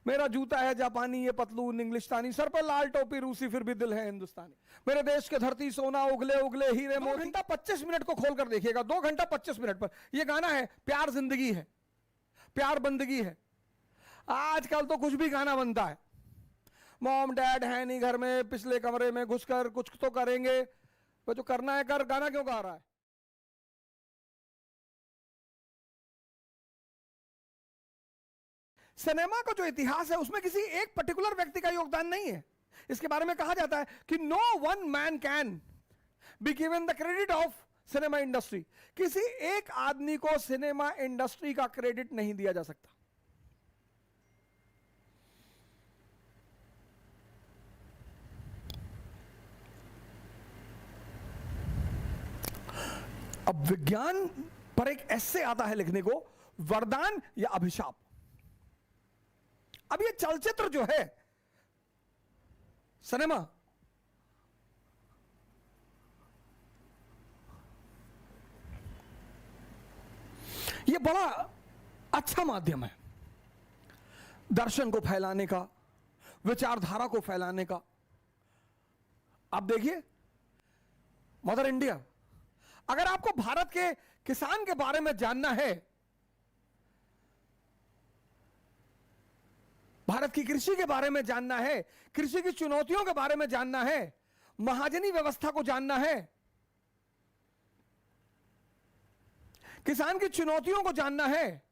मेरा जूता है जापानी, ये पतलून इंग्लिस्तानी, सर पर लाल टोपी रूसी, फिर भी दिल है हिंदुस्तानी। मेरे देश के धरती सोना, उगले उगले हीरे मोती। 2 घंटा 25 मिनट को खोलकर देखिएगा, 2 घंटा 25 मिनट पर यह गाना है। प्यार जिंदगी है, प्यार बंदगी है। आजकल तो कुछ भी गाना बनता है। मॉम डैड है नहीं घर में, पिछले कमरे में घुसकर कुछ तो करेंगे, वो जो करना है कर, गाना क्यों गा रहा है? सिनेमा का जो इतिहास है उसमें किसी एक पर्टिकुलर व्यक्ति का योगदान नहीं है। इसके बारे में कहा जाता है कि no one man can be given the credit of cinema industry. किसी एक आदमी को सिनेमा इंडस्ट्री का क्रेडिट नहीं दिया जा सकता। अब विज्ञान पर एक ऐसे आता है लिखने को, वरदान या अभिशाप। अब ये चलचित्र जो है, सिनेमा, ये बड़ा अच्छा माध्यम है दर्शन को फैलाने का, विचारधारा को फैलाने का। आप देखिए मदर इंडिया, अगर आपको भारत के किसान के बारे में जानना है, भारत की कृषि के बारे में जानना है, कृषि की चुनौतियों के बारे में जानना है, महाजनी व्यवस्था को जानना है, किसान की चुनौतियों को जानना है,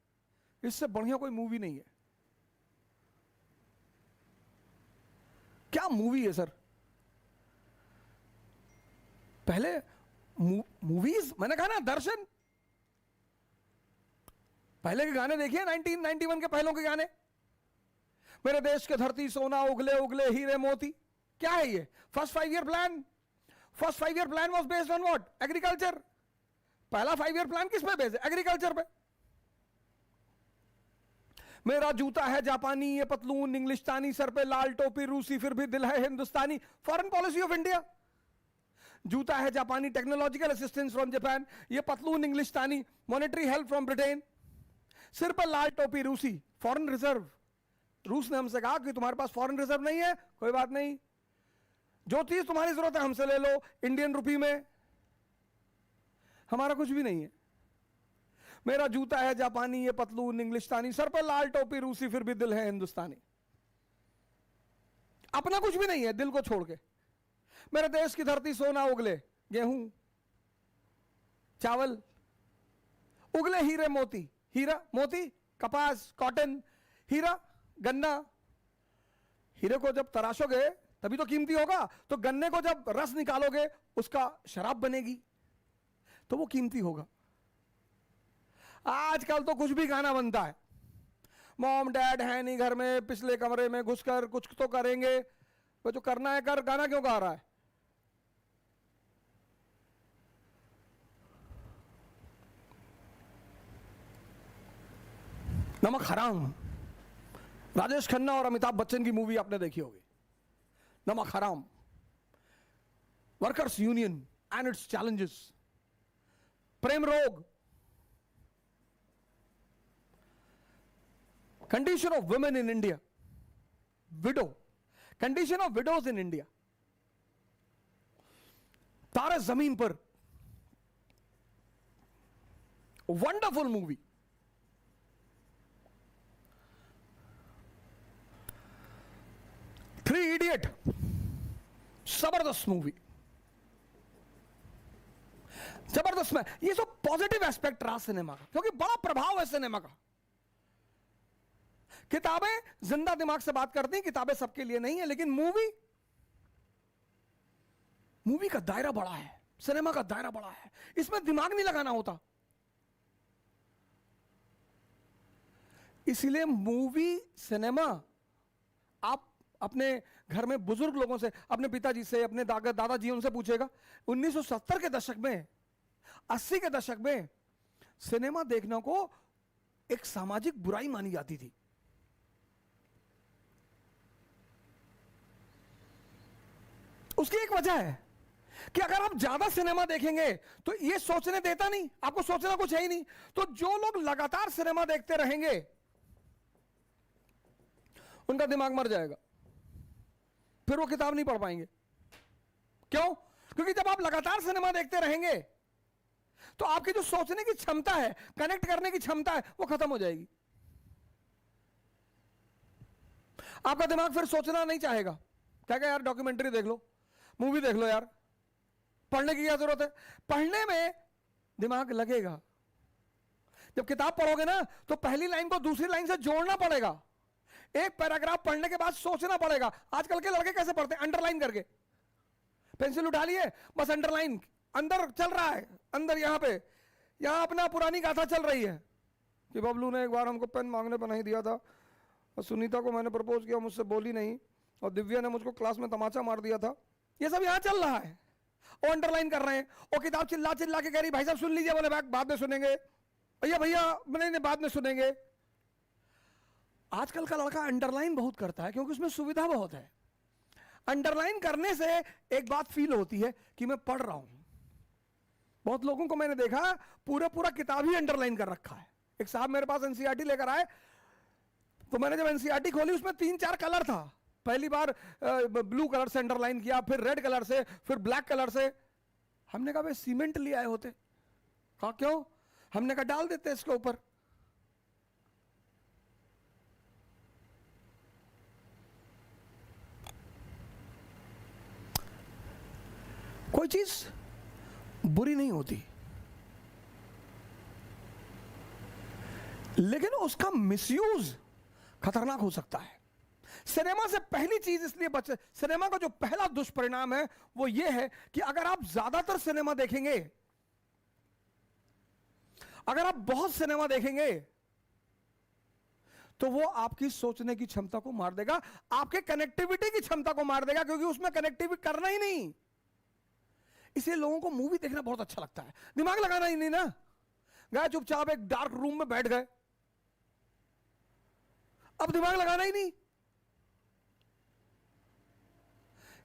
इससे बढ़िया कोई मूवी नहीं है। क्या मूवी है सर? पहले मूवीज, मैंने कहा ना दर्शन, पहले के गाने देखिए, 1991 के पहलों के गाने। मेरे देश के धरती सोना, उगले उगले हीरे मोती। क्या है ये? First 5 year plan. First 5 year plan was based on what? Agriculture. पहला 5 ईयर प्लान किस पे बेस्ड है? एग्रीकल्चर पे। मेरा जूता है जापानी, ये पतलून इंग्लिस्तानी, सर पे लाल टोपी रूसी, फिर भी दिल है Hindustani. Foreign policy of India. जूता है जापानी, टेक्नोलॉजिकल असिस्टेंस फ्रॉम जापान, ये पतलून इंग्लिस्तानी, मॉनेटरी हेल्प फ्रॉम ब्रिटेन, सिर पर लाल टोपी रूसी, फॉरेन रिजर्व। रूस ने हमसे कहा कि तुम्हारे पास फॉरेन रिजर्व नहीं है, कोई बात नहीं, जो चीज तुम्हारी जरूरत है हमसे ले लो, इंडियन रुपी में। हमारा कुछ भी नहीं है। मेरा जूता है जापानी, ये पतलून इंग्लिस्तानी, सर पर लाल टोपी रूसी, फिर भी दिल है हिंदुस्तानी। अपना कुछ भी नहीं है दिल को छोड़ के। मेरे देश की धरती सोना, उगले गेहूं चावल, उगले हीरे मोती, हीरा मोती कपास कॉटन, हीरा गन्ना। हीरे को जब तराशोगे तभी तो कीमती होगा, तो गन्ने को जब रस निकालोगे उसका शराब बनेगी तो वो कीमती होगा। आजकल तो कुछ भी गाना बनता है। मॉम डैड है नहीं घर में, पिछले कमरे में घुसकर कुछ तो करेंगे, वो जो करना है कर, गाना क्यों गा रहा है? नमक हराम, राजेश खन्ना और अमिताभ बच्चन की मूवी आपने देखी होगी, Namak Haram. Workers union and its challenges, Prem Rog, condition of women in India, widow, condition of widows in India, Taare Zameen Par, wonderful movie. Three idiot, जबरदस्त मूवी, जबरदस्त में। ये सब पॉजिटिव एस्पेक्ट रहा सिनेमा का, क्योंकि बड़ा प्रभाव है सिनेमा का। किताबें जिंदा दिमाग से बात करती हैं, किताबें सबके लिए नहीं है, लेकिन मूवी का दायरा बड़ा है, सिनेमा का दायरा बड़ा है, इसमें दिमाग नहीं लगाना होता। इसलिए मूवी, सिनेमा, आप अपने घर में बुजुर्ग लोगों से, अपने पिताजी से, अपने दादाजी, उनसे पूछेगा, 1970 के दशक में, 80 के दशक में सिनेमा देखने को एक सामाजिक बुराई मानी जाती थी। उसकी एक वजह है कि अगर आप ज्यादा सिनेमा देखेंगे तो ये सोचने देता नहीं, आपको सोचना कुछ है ही नहीं। तो जो लोग लगातार सिनेमा देखते रहेंगे उनका दिमाग मर जाएगा, फिर वो किताब नहीं पढ़ पाएंगे। क्यों? क्योंकि जब आप लगातार सिनेमा देखते रहेंगे तो आपकी जो सोचने की क्षमता है, कनेक्ट करने की क्षमता है, वो खत्म हो जाएगी। आपका दिमाग फिर सोचना नहीं चाहेगा, क्या यार डॉक्यूमेंट्री देख लो, मूवी देख लो यार, पढ़ने की क्या जरूरत है। पढ़ने में दिमाग लगेगा। जब किताब पढ़ोगे ना तो पहली लाइन को दूसरी लाइन से जोड़ना पड़ेगा, एक पैराग्राफ पढ़ने के बाद सोचना पड़ेगा। आजकल के लड़के कैसे पढ़ते हैं? अंडरलाइन करके, पेंसिल उठा लिए, बस अंडरलाइन, अंदर चल रहा है, अंदर यहां अपना पुरानी गाथा चल रही है कि बबलू ने एक बार हमको पेन मांगने पर नहीं दिया था, और सुनीता को मैंने प्रपोज किया, मुझसे बोली नहीं, और दिव्या ने मुझको क्लास में तमाचा मार दिया था। ये सब यहां चल रहा है, वो अंडरलाइन कर रहे हैं। वो किताब चिल्ला चिल्ला के कह रही भाई साहब सुन लीजिए, बोले बाद में सुनेंगे, भैया भैया नहीं बाद में सुनेंगे। आजकल का लड़का अंडरलाइन बहुत करता है क्योंकि उसमें सुविधा बहुत है। अंडरलाइन करने से एक बात फील होती है कि मैं पढ़ रहा हूं। बहुत लोगों को मैंने देखा पूरा किताब ही अंडरलाइन कर रखा है। एक साहब मेरे पास एनसीईआरटी लेकर आए, तो मैंने जब एनसीईआरटी खोली उसमें 3-4 कलर था। पहली बार ब्लू कलर से अंडरलाइन किया, फिर रेड कलर से, फिर ब्लैक कलर से। हमने कहा भाई सीमेंट ले आए होते। कहा क्यों? हमने कहा डाल देते इसके ऊपर। कोई चीज बुरी नहीं होती, लेकिन उसका मिसयूज खतरनाक हो सकता है। सिनेमा से पहली चीज इसलिए बचे, सिनेमा का जो पहला दुष्परिणाम है वो ये है कि अगर आप ज्यादातर सिनेमा देखेंगे, अगर आप बहुत सिनेमा देखेंगे, तो वो आपकी सोचने की क्षमता को मार देगा, आपके कनेक्टिविटी की क्षमता को मार देगा, क्योंकि उसमें कनेक्टिविटी करना ही नहीं। इसलिए लोगों को मूवी देखना बहुत अच्छा लगता है, दिमाग लगाना ही नहीं ना। गए चुपचाप एक डार्क रूम में बैठ गए, अब दिमाग लगाना ही नहीं।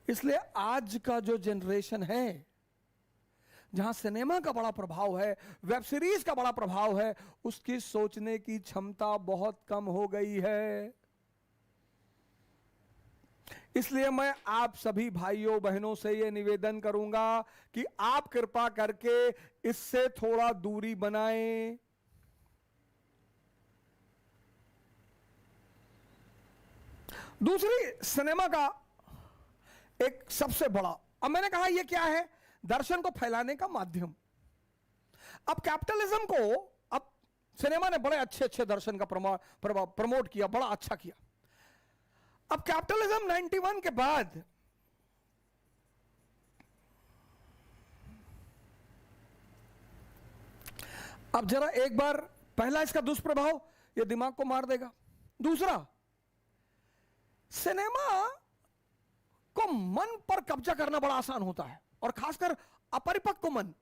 इसलिए आज का जो जनरेशन है, जहां सिनेमा का बड़ा प्रभाव है, वेब सीरीज का बड़ा प्रभाव है, उसकी सोचने की क्षमता बहुत कम हो गई है। इसलिए मैं आप सभी भाइयों बहनों से यह निवेदन करूंगा कि आप कृपा करके इससे थोड़ा दूरी बनाएं। दूसरी, सिनेमा का एक सबसे बड़ा, अब मैंने कहा यह क्या है? दर्शन को फैलाने का माध्यम। अब कैपिटलिज्म को, अब सिनेमा ने बड़े अच्छे अच्छे दर्शन का प्रमोट किया, बड़ा अच्छा किया। अब कैपिटलिज्म 91 के बाद अब जरा एक बार, पहला इसका दुष्प्रभाव, यह दिमाग को मार देगा। दूसरा, सिनेमा को मन पर कब्जा करना बड़ा आसान होता है, और खासकर अपरिपक्व मन,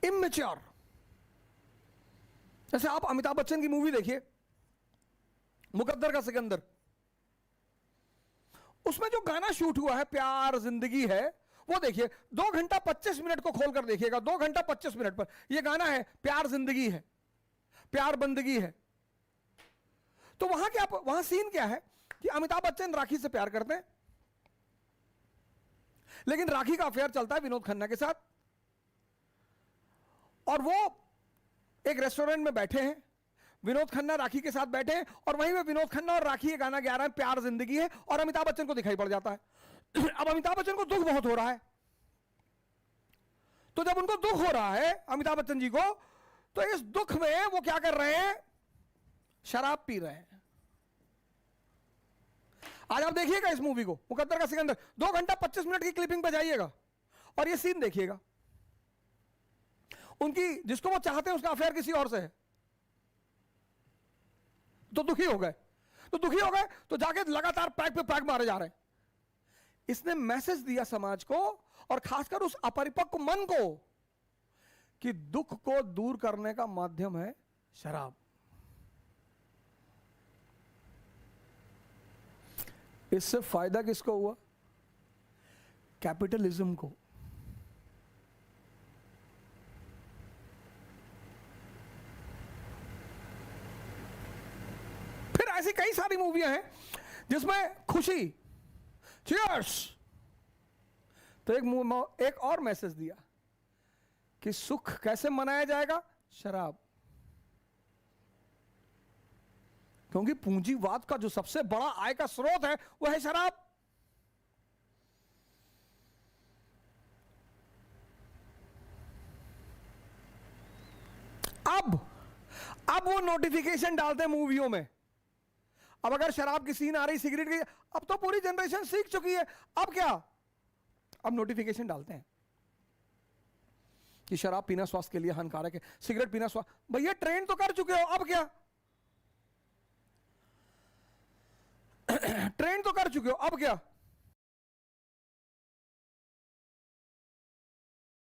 इमेच्योर। जैसे आप अमिताभ बच्चन की मूवी देखिए, मुकद्दर का सिकंदर, उसमें जो गाना शूट हुआ है प्यार जिंदगी है, वो देखिए, 2 घंटा 25 मिनट को खोलकर देखिएगा, 2 घंटा 25 मिनट पर यह गाना है, प्यार जिंदगी है, प्यार बंदगी है। तो वहां क्या, वहां सीन क्या है कि अमिताभ बच्चन राखी से प्यार करते हैं, लेकिन राखी का अफेयर चलता है विनोद खन्ना के साथ, और वो एक रेस्टोरेंट में बैठे हैं, विनोद खन्ना राखी के साथ बैठे हैं, और वहीं में विनोद खन्ना और राखी ये गाना गा रहे हैं, प्यार जिंदगी है, और अमिताभ बच्चन को दिखाई पड़ जाता है। अब अमिताभ बच्चन को दुख बहुत हो रहा है, तो जब उनको दुख हो रहा है अमिताभ बच्चन जी को, तो इस दुख में वो क्या कर रहे हैं? शराब पी रहे हैं। आज आप देखिएगा इस मूवी को, मुकद्दर का सिकंदर, 2 घंटा 25 मिनट की क्लिपिंग पे जाइएगा और ये सीन देखिएगा। उनकी, जिसको वो चाहते हैं उसका अफेयर किसी और से है, तो दुखी हो गए, तो जाके लगातार पैक पे पैक मारे जा रहे हैं। इसने मैसेज दिया समाज को, और खासकर उस अपरिपक्व मन को, कि दुख को दूर करने का माध्यम है शराब। इससे फायदा किसको हुआ? कैपिटलिज्म को। ऐसी कई सारी मूवियां हैं जिसमें खुशी, चीयर्स। तो एक और मैसेज दिया कि सुख कैसे मनाया जाएगा? शराब। क्योंकि पूंजीवाद का जो सबसे बड़ा आय का स्रोत है वह है शराब। अब वो नोटिफिकेशन डालते हैं मूवियों में। अब अगर शराब की सीन आ रही, सिगरेट की, अब तो पूरी जनरेशन सीख चुकी है। अब क्या? अब नोटिफिकेशन डालते हैं कि शराब पीना स्वास्थ्य के लिए हानिकारक है, सिगरेट पीना स्वास्थ्य। भैया ट्रेन तो कर चुके हो, अब क्या? ट्रेन तो कर चुके हो, अब क्या?